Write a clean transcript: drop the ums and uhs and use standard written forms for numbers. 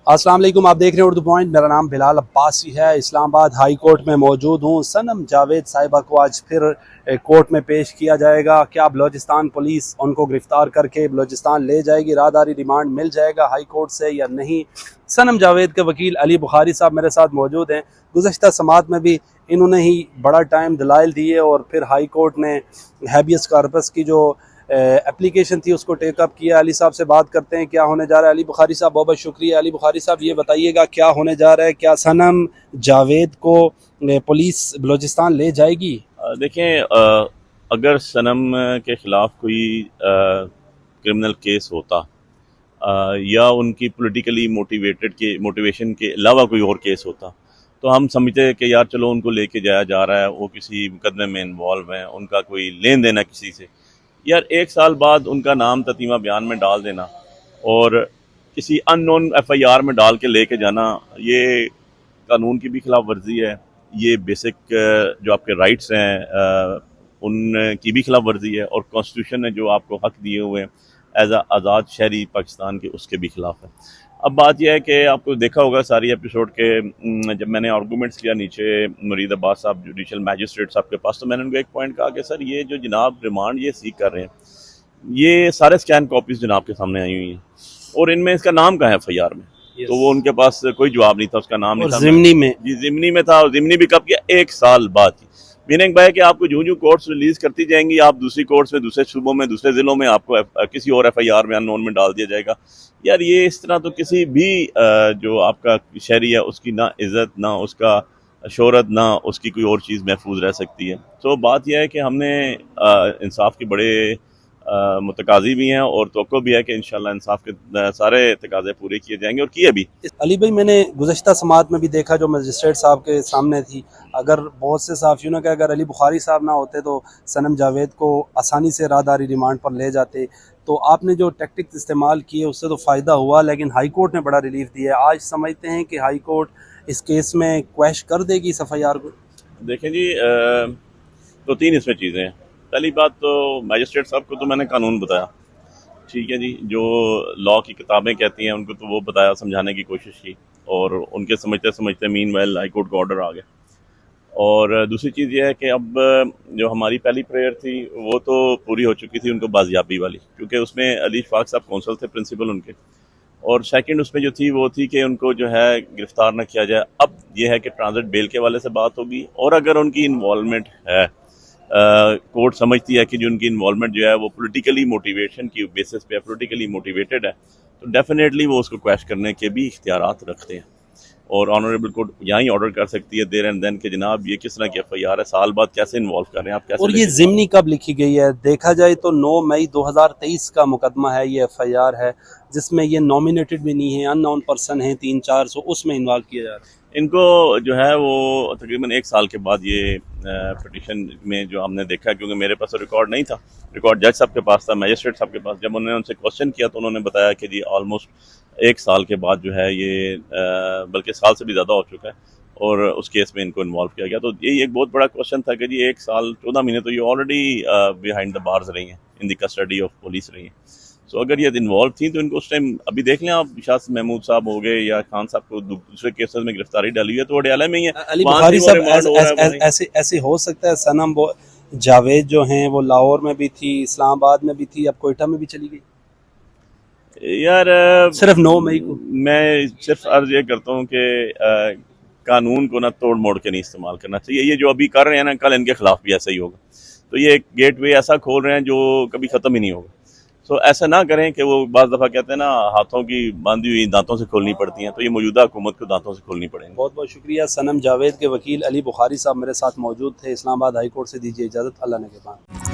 अस्सलाम वालेकुम, आप देख रहे हैं उर्दू पॉइंट। मेरा नाम बिलाल अब्बासी है। इस्लामाबाद हाई कोर्ट में मौजूद हूँ। सनम जावेद साहिबा को आज फिर कोर्ट में पेश किया जाएगा। क्या बलोचिस्तान पुलिस उनको गिरफ्तार करके बलोचिस्तान ले जाएगी? राहदारी रिमांड मिल जाएगा हाई कोर्ट से या नहीं? सनम जावेद के वकील अली बुखारी साहब मेरे साथ मौजूद हैं। गुज़श्ता समात में भी इन्होंने ही बड़ा टाइम दलाइल दिए और फिर हाई कोर्ट ने हैबियस कॉर्पस की जो एप्लीकेशन थी उसको टेक अप किया। अली साहब से बात करते हैं क्या होने जा रहा है। अली बुखारी साहब बहुत बहुत शुक्रिया। अली बुखारी साहब ये बताइएगा क्या होने जा रहा है, क्या सनम जावेद को पुलिस बलोचिस्तान ले जाएगी? देखें, अगर सनम के ख़िलाफ़ कोई क्रिमिनल केस होता या उनकी पॉलिटिकली मोटिवेशन के अलावा कोई और केस होता तो हम समझते हैं कि यार चलो उनको लेके जाया जा रहा है, वो किसी मुकदमे में इन्वॉल्व हैं, उनका कोई लेन देन है किसी से। यार 1 साल बाद उनका नाम ततीमा बयान में डाल देना और किसी अननोन FIR में डाल के लेके जाना, ये कानून की भी खिलाफ वर्जी है। ये बेसिक जो आपके राइट्स हैं उनकी भी खिलाफ वर्जी है और कॉन्स्टिट्यूशन ने जो आपको हक दिए हुए हैं एज आज़ाद शहरी पाकिस्तान के, उसके भी खिलाफ है। अब बात यह है कि आपको देखा होगा सारी एपिसोड के जब मैंने आर्गूमेंट्स किया नीचे मुरीद अब्बास साहब जुडिशल मैजिस्ट्रेट साहब के पास, तो मैंने उनको एक पॉइंट कहा कि सर ये जो जनाब रिमांड ये सीख कर रहे हैं, ये सारे स्कैन कॉपीज जनाब के सामने आई हुई हैं और इनमें इसका नाम कहाँ है FIR में? तो वो उनके पास कोई जवाब नहीं था, उसका नाम नहीं था। ज़िमनी में जी ज़िमनी में था, और ज़िमनी भी कब किया? 1 साल बाद की। मीनिंग भाई कि आपको जो कोर्ट्स रिलीज करती जाएंगी, आप दूसरी कोर्ट्स में, दूसरे सूबों में, दूसरे ज़िलों में आपको किसी और FIR में अननोन में डाल दिया जाएगा। यार ये इस तरह तो किसी भी जो आपका शहरी है उसकी ना इज़्ज़त, ना उसका शोहरत, ना उसकी कोई और चीज़ महफूज रह सकती है। तो बात यह है कि हमने इंसाफ के बड़े मुतकाज़ी भी हैं और तवक्को भी है कि इंशाल्लाह इंसाफ के सारे तकाज़े पूरे किए जाएंगे और किए भी। अली भाई, मैंने गुज़श्ता समात में भी देखा जो मजिस्ट्रेट साहब के सामने थी, अगर बहुत से साफ़ियों ने कहा अगर अली बुखारी साहब ना होते तो सनम जावेद को आसानी से राहदारी रिमांड पर ले जाते। तो आपने जो टैक्टिक्स इस्तेमाल किए उससे तो फ़ायदा हुआ, लेकिन हाई कोर्ट ने बड़ा रिलीफ दिया। आज समझते हैं कि हाई कोर्ट इस केस में क्वैश कर देगी इस FIR को? देखें जी, तो 3 इसमें चीज़ें हैं। पहली बात तो मैजिस्ट्रेट साहब को तो मैंने कानून बताया, ठीक है जी, जो लॉ की किताबें कहती हैं उनको तो वो बताया, समझाने की कोशिश की और उनके समझते समझते मीनवाइल हाई कोर्ट का ऑर्डर आ गया। और दूसरी चीज़ ये है कि अब जो हमारी पहली प्रेयर थी वो तो पूरी हो चुकी थी, उनको बाजियाबी वाली, क्योंकि उसमें अली इशफाक साहब कौंसल थे, प्रिंसिपल उनके। और सेकंड उसमें जो थी वो थी कि उनको जो है गिरफ्तार न किया जाए। अब ये है कि ट्रांजिट बेल के वाले से बात होगी और अगर उनकी इन्वॉल्वमेंट है, कोर्ट समझती है कि जो उनकी इन्वॉल्वमेंट जो है वो पॉलिटिकली मोटिवेशन की बेसिस पे पॉलिटिकली मोटिवेटेड है, तो डेफिनेटली वो उसको क्वैश करने के भी इख्तियारात रखते हैं और ऑनरेबल कोर्ट यहाँ ही ऑर्डर कर सकती है देर एंड देन कि जनाब ये किस तरह की FIR है, साल बाद कैसे इन्वॉल्व कर रहे हैं आप, कैसे। और ये ज़िमनी कब लिखी गई है? देखा जाए तो 9 मई 2023 का मुकदमा है, ये FIR है जिसमें ये नॉमिनेटेड भी नहीं है, अननोन पर्सन है 300-400, उसमें इन्वॉल्व किया जा रहा है। इनको जो है वो तकरीबन 1 साल के बाद ये पिटिशन में जो हमने देखा, क्योंकि मेरे पास रिकॉर्ड नहीं था, रिकॉर्ड जज साहब के पास था, मैजिस्ट्रेट साहब के पास। जब उन्होंने उनसे क्वेश्चन किया तो उन्होंने बताया कि जी ऑलमोस्ट 1 साल के बाद जो है ये बल्कि साल से भी ज़्यादा हो चुका है और उस केस में इनको इन्वॉल्व किया गया। तो यही एक बहुत बड़ा क्वेश्चन था कि जी 1 साल 14 महीने तो ये ऑलरेडी बिहाइंड द बार्स रही हैं, in the custody of police रही हैं। सो अगर ये इन्वॉल्व थी तो इनको उस टाइम, अभी देख लें आप, शाह महमूद साहब हो गए या खान साहब को दूसरे केसेस में गिरफ्तारी डाली हुई है तो वो अडयाला में ही है। अली बुखारी साहब, ऐसे हो सकता है सनम जावेद जो हैं वो लाहौर में भी थी, इस्लामाबाद में भी थी, अब कोयटा में भी चली गई? यार सिर्फ 9 मई को मैं सिर्फ अर्ज ये करता हूँ कि कानून को ना तोड़ मोड़ के नहीं इस्तेमाल करना चाहिए। ये जो अभी कर रहे हैं ना, कल इनके खिलाफ भी ऐसा ही होगा। तो ये एक गेट वे ऐसा खोल रहे हैं जो कभी ख़त्म ही नहीं होगा। सो ऐसा ना करें कि वो बाज़ दफ़ा कहते हैं ना, हाथों की बांधी हुई दांतों से खोलनी पड़ती हैं, तो ये मौजूदा हुकूमत को दांतों से खोलनी पड़ेंगी। बहुत बहुत शुक्रिया। सनम जावेद के वकील अली बुखारी साहब मेरे साथ मौजूद थे। इस्लामाबाद हाई कोर्ट से दीजिए इजाज़त। अल्लाह ने के बाद।